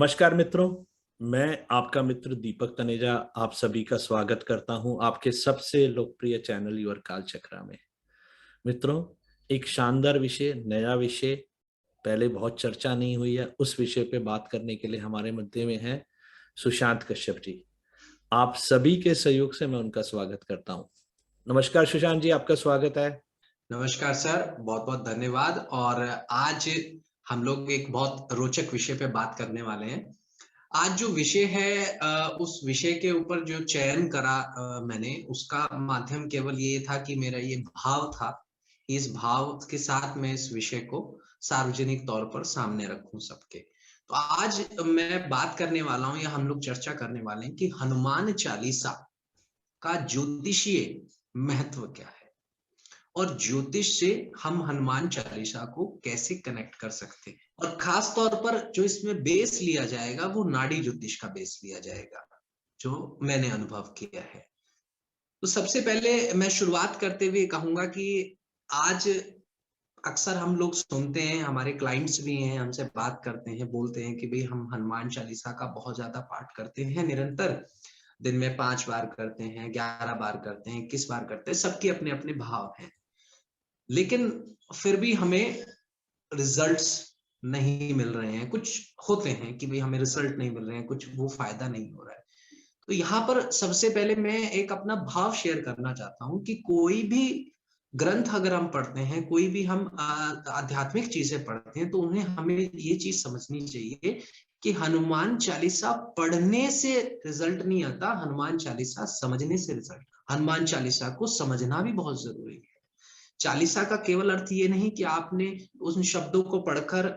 नमस्कार मित्रों। मैं आपका मित्र दीपक तनेजा आप सभी का स्वागत करता हूं आपके सबसे लोकप्रिय चैनल योर कालचक्र में। मित्रों, एक शानदार विषय, नया विषय, पहले बहुत चर्चा नहीं हुई है, उस विषय पे बात करने के लिए हमारे मध्य में है सुशांत कश्यप जी। आप सभी के सहयोग से मैं उनका स्वागत करता हूं। नमस्कार सुशांत जी, आपका स्वागत है। नमस्कार सर, बहुत बहुत धन्यवाद। और आज हम लोग एक बहुत रोचक विषय पे बात करने वाले हैं। आज जो विषय है उस विषय के ऊपर जो चयन करा मैंने, उसका माध्यम केवल ये था कि मेरा ये भाव था, इस भाव के साथ मैं इस विषय को सार्वजनिक तौर पर सामने रखूं सबके। तो आज मैं बात करने वाला हूं या हम लोग चर्चा करने वाले हैं कि हनुमान चालीसा का ज्योतिषीय महत्व क्या है और ज्योतिष से हम हनुमान चालीसा को कैसे कनेक्ट कर सकते हैं। और खास तौर पर जो इसमें बेस लिया जाएगा वो नाड़ी ज्योतिष का बेस लिया जाएगा, जो मैंने अनुभव किया है। तो सबसे पहले मैं शुरुआत करते हुए कहूंगा कि आज अक्सर हम लोग सुनते हैं, हमारे क्लाइंट्स भी हैं, हमसे बात करते हैं, बोलते हैं कि भाई हम हनुमान चालीसा का बहुत ज्यादा पाठ करते हैं निरंतर, दिन में 5 बार करते हैं, 11 बार करते हैं, 21 बार करते हैं, सबके अपने अपने भाव हैं। लेकिन फिर भी हमें रिजल्ट्स नहीं मिल रहे हैं। कुछ होते हैं कि भाई हमें रिजल्ट नहीं मिल रहे हैं, कुछ वो फायदा नहीं हो रहा है। तो यहाँ पर सबसे पहले मैं एक अपना भाव शेयर करना चाहता हूँ कि कोई भी ग्रंथ अगर हम पढ़ते हैं, कोई भी हम आध्यात्मिक चीजें पढ़ते हैं, तो उन्हें हमें ये चीज समझनी चाहिए कि हनुमान चालीसा पढ़ने से रिजल्ट नहीं आता, हनुमान चालीसा समझने से रिजल्ट। हनुमान चालीसा को समझना भी बहुत जरूरी है। चालीसा का केवल अर्थ ये नहीं कि आपने उन शब्दों को पढ़कर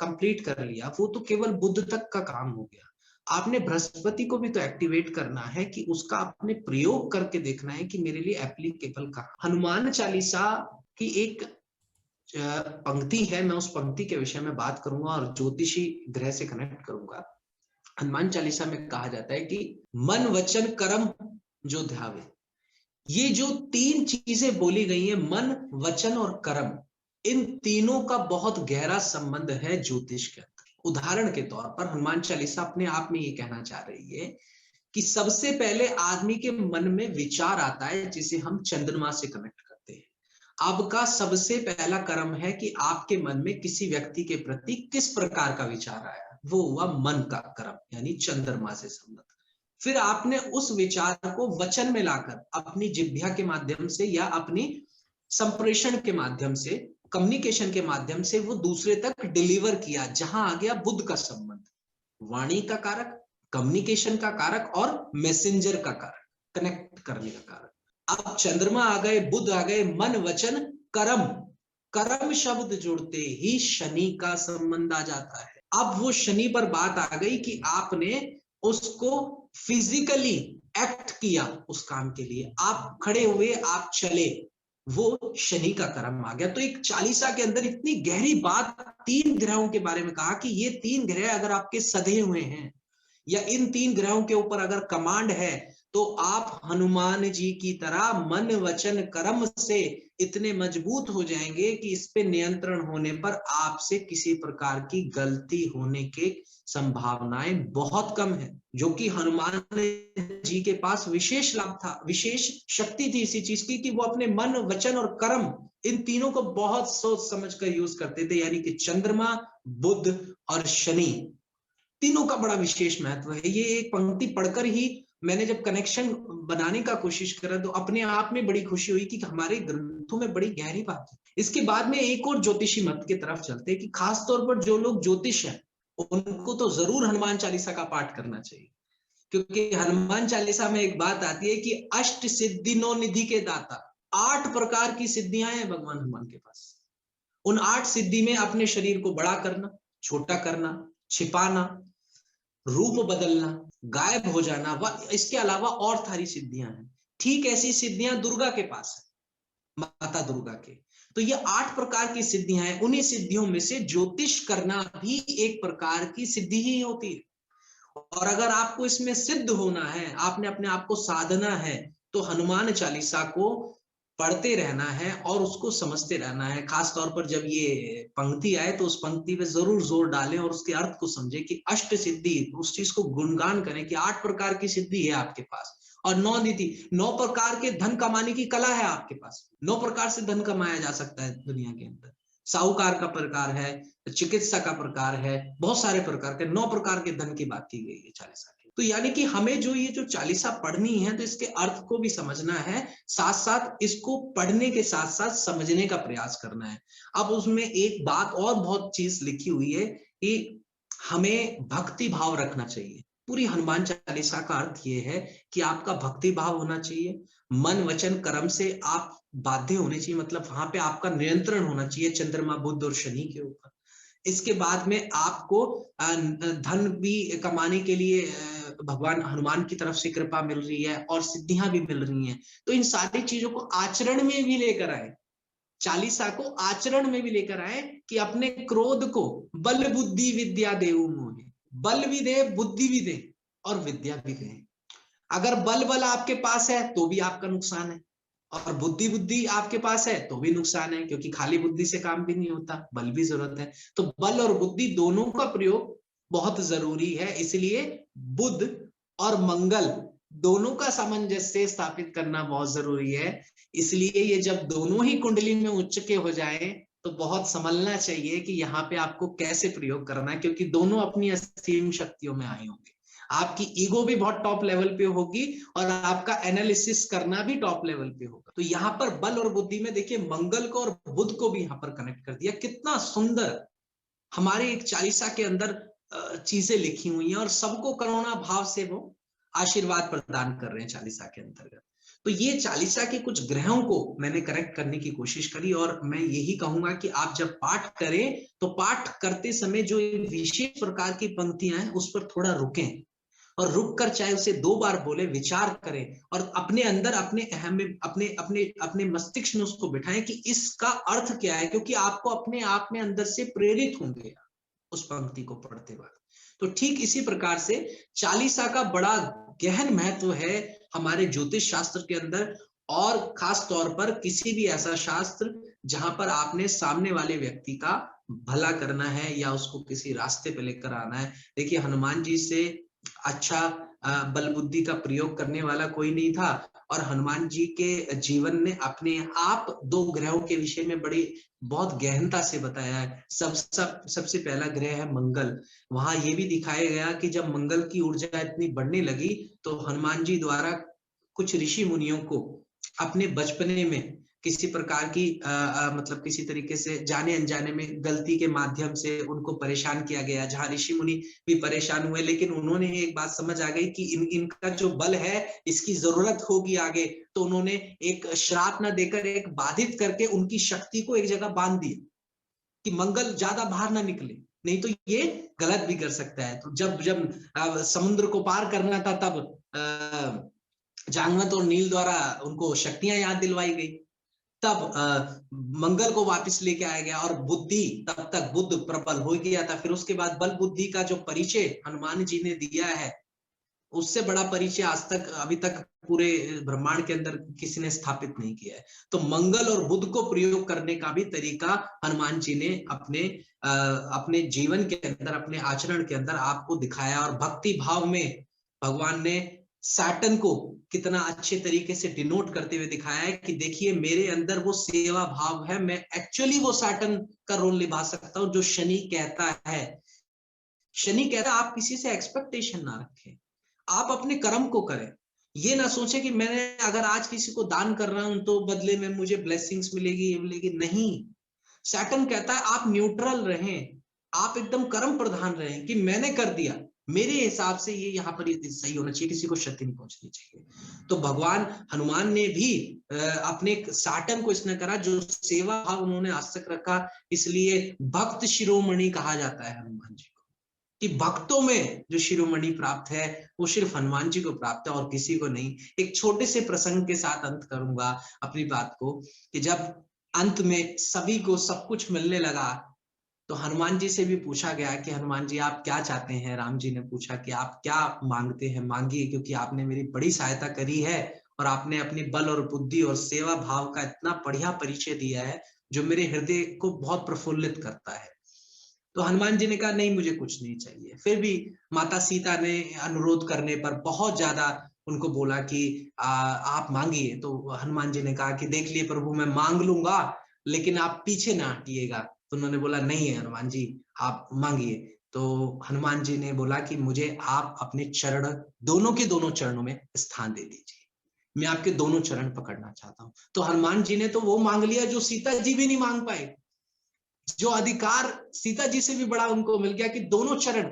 कंप्लीट कर लिया, वो तो केवल बुद्ध तक का काम हो गया। आपने बृहस्पति को भी तो एक्टिवेट करना है कि उसका आपने प्रयोग करके देखना है कि मेरे लिए एप्लीकेबल कहाँ। हनुमान चालीसा की एक पंक्ति है, मैं उस पंक्ति के विषय में बात करूंगा और ज्योतिषी ग्रह से कनेक्ट करूंगा। हनुमान चालीसा में कहा जाता है कि मन वचन कर्म जो ध्यावे, ये जो 3 चीजें बोली गई है, मन वचन और कर्म, इन तीनों का बहुत गहरा संबंध है ज्योतिष के अंदर। उदाहरण के तौर पर हनुमान चालीसा अपने आप में ये कहना चाह रही है कि सबसे पहले आदमी के मन में विचार आता है जिसे हम चंद्रमा से कनेक्ट करते हैं। आपका सबसे पहला कर्म है कि आपके मन में किसी व्यक्ति के प्रति किस प्रकार का विचार आया, वो हुआ मन का कर्म, यानी चंद्रमा से संबंध। फिर आपने उस विचार को वचन में लाकर अपनी जिह्वा के माध्यम से या अपनी संप्रेषण के माध्यम से, कम्युनिकेशन के माध्यम से वो दूसरे तक डिलीवर किया, जहां आ गया बुद्ध का संबंध, वाणी का कारक, कम्युनिकेशन का कारक और मैसेंजर का कारक, कनेक्ट करने का कारक। अब चंद्रमा आ गए, बुद्ध आ गए, मन वचन कर्म, कर्म शब्द जुड़ते ही शनि का संबंध आ जाता है। अब वो शनि पर बात आ गई कि आपने उसको फिजिकली एक्ट किया, उस काम के लिए आप खड़े हुए, आप चले, वो शनि का कर्म आ गया। तो एक चालीसा के अंदर इतनी गहरी बात 3 ग्रहों के बारे में कहा कि ये 3 ग्रह अगर आपके सधे हुए हैं या इन 3 ग्रहों के ऊपर अगर कमांड है, तो आप हनुमान जी की तरह मन वचन कर्म से इतने मजबूत हो जाएंगे कि इस पे नियंत्रण होने पर आपसे किसी प्रकार की गलती होने के संभावनाएं बहुत कम है, जो कि हनुमान जी के पास विशेष लाभ था, विशेष शक्ति थी इसी चीज की कि वो अपने मन वचन और कर्म, इन तीनों को बहुत सोच समझ कर यूज करते थे। यानी कि चंद्रमा, बुध और शनि, तीनों का बड़ा विशेष महत्व है। ये एक पंक्ति पढ़कर ही मैंने जब कनेक्शन बनाने का कोशिश करा तो अपने आप में बड़ी खुशी हुई कि हमारे ग्रंथों में बड़ी गहरी बात है। इसके बाद में एक और ज्योतिषी मत की तरफ चलते हैं कि खास तौर पर जो लोग ज्योतिष हैं उनको तो जरूर हनुमान चालीसा का पाठ करना चाहिए, क्योंकि हनुमान चालीसा में एक बात आती है कि अष्ट सिद्धि नो निधि के दाता, 8 प्रकार की सिद्धियां हैं भगवान हनुमान के पास। उन 8 सिद्धि में अपने शरीर को बड़ा करना, छोटा करना, छिपाना, रूप बदलना, गायब हो जाना, इसके अलावा और सारी सिद्धियां हैं। ठीक ऐसी सिद्धियां दुर्गा के पास है, माता दुर्गा के। तो ये 8 प्रकार की सिद्धियां हैं। उन्हीं सिद्धियों में से ज्योतिष करना भी एक प्रकार की सिद्धि ही होती है। और अगर आपको इसमें सिद्ध होना है, आपने अपने आप को साधना है, तो हनुमान चालीसा को पढ़ते रहना है और उसको समझते रहना है। खास तौर पर जब ये पंक्ति आए तो उस पंक्ति पे जरूर जोर डालें और उसके अर्थ को समझें कि अष्ट सिद्धि, उस चीज को गुणगान करें कि 8 प्रकार की सिद्धि है आपके पास और 9 नीति, 9 प्रकार के धन कमाने की कला है आपके पास। 9 प्रकार से धन कमाया जा सकता है दुनिया के अंदर। साहूकार का प्रकार है, चिकित्सा का प्रकार है, बहुत सारे प्रकार के 9 प्रकार के धन की बात की गई है चालीसा की। तो यानी कि हमें जो ये जो चालीसा पढ़नी है तो इसके अर्थ को भी समझना है, साथ साथ इसको पढ़ने के साथ साथ समझने का प्रयास करना है। अब उसमें एक बात और बहुत चीज लिखी हुई है कि हमें भक्ति भाव रखना चाहिए। पूरी हनुमान चालीसा का अर्थ ये है कि आपका भक्ति भाव होना चाहिए, मन वचन कर्म से आप बाध्य होने चाहिए, मतलब वहां पे आपका नियंत्रण होना चाहिए चंद्रमा बुध और शनि के ऊपर। इसके बाद में आपको धन भी कमाने के लिए भगवान हनुमान की तरफ से कृपा मिल रही है और सिद्धियां भी मिल रही हैं। तो इन सारी चीजों को आचरण में भी लेकर आए, चालीसा को आचरण में भी लेकर आए कि अपने क्रोध को बल बुद्धि विद्या देऊ मोहे, बल भी दे, बुद्धि भी दे और विद्या भी दे। अगर बल आपके पास है तो भी आपका नुकसान है और बुद्धि आपके पास है तो भी नुकसान है, क्योंकि खाली बुद्धि से काम भी नहीं होता, बल भी जरूरत है। तो बल और बुद्धि दोनों का प्रयोग बहुत जरूरी है। इसलिए बुध और मंगल दोनों का सामंजस्य स्थापित करना बहुत जरूरी है। इसलिए ये जब दोनों ही कुंडली में उच्च के हो जाए तो बहुत समझना चाहिए कि यहाँ पे आपको कैसे प्रयोग करना है, क्योंकि दोनों अपनी असीम शक्तियों में आए होंगे। आपकी ईगो भी बहुत टॉप लेवल पे होगी और आपका एनालिसिस करना भी टॉप लेवल पे होगा। तो यहाँ पर बल और बुद्धि में देखिए मंगल को और बुध को भी यहाँ पर कनेक्ट कर दिया। कितना सुंदर हमारे एक चालीसा के अंदर चीजें लिखी हुई हैं और सबको करुणा भाव से वो आशीर्वाद प्रदान कर रहे हैं चालीसा के अंतर्गत। तो ये चालीसा के कुछ ग्रहों को मैंने करेक्ट करने की कोशिश करी और मैं यही कहूंगा कि आप जब पाठ करें तो पाठ करते समय जो विशेष प्रकार की पंक्तियां हैं उस पर थोड़ा रुकें और रुक कर चाहे उसे 2 बार बोले, विचार करें और अपने अंदर अपने अहम में अपने अपने अपने मस्तिष्क में उसको बिठाएं कि इसका अर्थ क्या है, क्योंकि आपको अपने आप में अंदर से प्रेरित होंगे उस पंक्ति को पढ़ते वक्त। तो ठीक इसी प्रकार से चालीसा का बड़ा गहन महत्व है हमारे ज्योतिष शास्त्र के अंदर और खास तौर पर किसी भी ऐसा शास्त्र जहां पर आपने सामने वाले व्यक्ति का भला करना है या उसको किसी रास्ते पे लेकर आना है। देखिए हनुमान जी से अच्छा बल बुद्धि का प्रयोग करने वाला कोई नहीं था और हनुमान जी के जीवन ने अपने आप 2 ग्रहों के विषय में बड़ी बहुत गहनता से बताया है। सबसे पहला ग्रह है मंगल। वहां ये भी दिखाया गया कि जब मंगल की ऊर्जा इतनी बढ़ने लगी तो हनुमान जी द्वारा कुछ ऋषि मुनियों को अपने बचपने में किसी प्रकार की मतलब किसी तरीके से जाने अनजाने में गलती के माध्यम से उनको परेशान किया गया, जहां ऋषि मुनि भी परेशान हुए, लेकिन उन्होंने एक बात समझ आ गई कि इनका जो बल है इसकी जरूरत होगी आगे। तो उन्होंने एक श्राप न देकर एक बाधित करके उनकी शक्ति को एक जगह बांध दिया कि मंगल ज्यादा बाहर ना निकले, नहीं तो ये गलत भी कर सकता है। तो जब जब समुद्र को पार करना था तब जांगवत और नील द्वारा उनको शक्तियां याद दिलवाई गई, तब मंगल को वापस लेके आया गया और बुद्धि तब तक बुद्ध प्रबल हो गया था। फिर उसके बाद बल बुद्धि का जो परिचय हनुमान जी ने दिया है उससे बड़ा परिचय आज तक अभी तक पूरे ब्रह्मांड के अंदर किसी ने स्थापित नहीं किया है। तो मंगल और बुध को प्रयोग करने का भी तरीका हनुमान जी ने अपने जीवन के अंदर अपने आचरण के अंदर आपको दिखाया और भक्ति भाव में भगवान ने सैटर्न को कितना अच्छे तरीके से डिनोट करते हुए दिखाया है कि देखिए मेरे अंदर वो सेवा भाव है, मैं एक्चुअली वो सैटर्न का रोल निभा सकता हूं जो शनि कहता है। शनि कहता है आप किसी से एक्सपेक्टेशन ना रखें, आप अपने कर्म को करें। ये ना सोचे कि मैंने अगर आज किसी को दान कर रहा हूं तो बदले में मुझे ब्लेसिंग्स मिलेगी ये मिलेगी, नहीं। सैटर्न कहता है आप न्यूट्रल रहें, आप एकदम कर्म प्रधान रहें कि मैंने कर दिया, मेरे हिसाब से ये यहाँ पर ये सही होना चाहिए, किसी को क्षति नहीं पहुंचनी चाहिए। तो भगवान हनुमान ने भी अपने सैटर्न को इसने करा जो सेवा भाव उन्होंने आज तक रखा, इसलिए भक्त शिरोमणि कहा जाता है हनुमान जी को, कि भक्तों में जो शिरोमणि प्राप्त है वो सिर्फ हनुमान जी को प्राप्त है और किसी को नहीं। एक छोटे से प्रसंग के साथ अंत करूंगा अपनी बात को कि जब अंत में सभी को सब कुछ मिलने लगा तो हनुमान जी से भी पूछा गया कि हनुमान जी आप क्या चाहते हैं। राम जी ने पूछा कि आप क्या मांगते हैं, मांगिए क्योंकि आपने मेरी बड़ी सहायता करी है और आपने अपनी बल और बुद्धि और सेवा भाव का इतना बढ़िया परिचय दिया है जो मेरे हृदय को बहुत प्रफुल्लित करता है। तो हनुमान जी ने कहा नहीं, मुझे कुछ नहीं चाहिए। फिर भी माता सीता ने अनुरोध करने पर बहुत ज्यादा उनको बोला कि आप मांगिए। तो हनुमान जी ने कहा कि देख लिए प्रभु, मैं मांग लूंगा लेकिन आप पीछे ना हटिएगा। तो उन्होंने बोला नहीं है हनुमान जी, आप मांगिए। तो हनुमान जी ने बोला कि मुझे आप अपने चरण, दोनों के दोनों चरणों में स्थान दे दीजिए, मैं आपके दोनों चरण पकड़ना चाहता हूं। तो हनुमान जी ने तो वो मांग लिया जो सीता जी भी नहीं मांग पाए। जो अधिकार सीता जी से भी बड़ा उनको मिल गया कि दोनों चरण,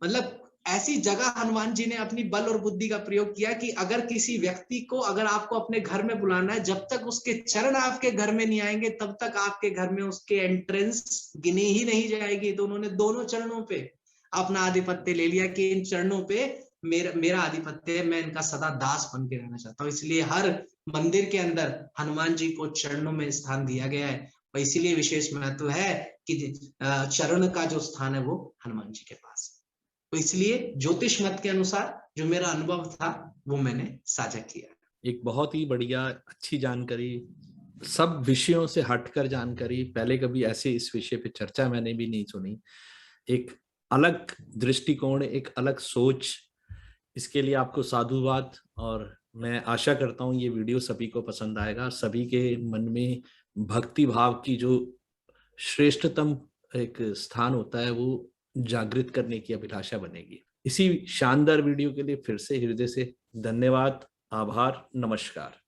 मतलब ऐसी जगह हनुमान जी ने अपनी बल और बुद्धि का प्रयोग किया कि अगर किसी व्यक्ति को, अगर आपको अपने घर में बुलाना है, जब तक उसके चरण आपके घर में नहीं आएंगे तब तक आपके घर में उसके एंट्रेंस गिनी ही नहीं जाएगी। तो उन्होंने दोनों चरणों पे अपना आधिपत्य ले लिया कि इन चरणों पे मेरा मेरा आधिपत्य है, मैं इनका सदा दास बन के रहना चाहता हूँ। इसलिए हर मंदिर के अंदर हनुमान जी को चरणों में स्थान दिया गया है और इसीलिए विशेष महत्व है कि चरण का जो स्थान है वो हनुमान जी के पास है। तो इसलिए ज्योतिष मत के अनुसार जो मेरा अनुभव था वो मैंने साझा किया। एक बहुत ही बढ़िया अच्छी जानकारी, सब विषयों से हटकर जानकारी, पहले कभी ऐसे इस विषय पे चर्चा मैंने भी नहीं सुनी। एक अलग दृष्टिकोण, एक अलग सोच, इसके लिए आपको साधुवाद। और मैं आशा करता हूँ ये वीडियो सभी को पसंद आएगा, सभी के मन में भक्ति भाव की जो श्रेष्ठतम एक स्थान होता है वो जागृत करने की अभिलाषा बनेगी। इसी शानदार वीडियो के लिए फिर से हृदय से धन्यवाद, आभार, नमस्कार।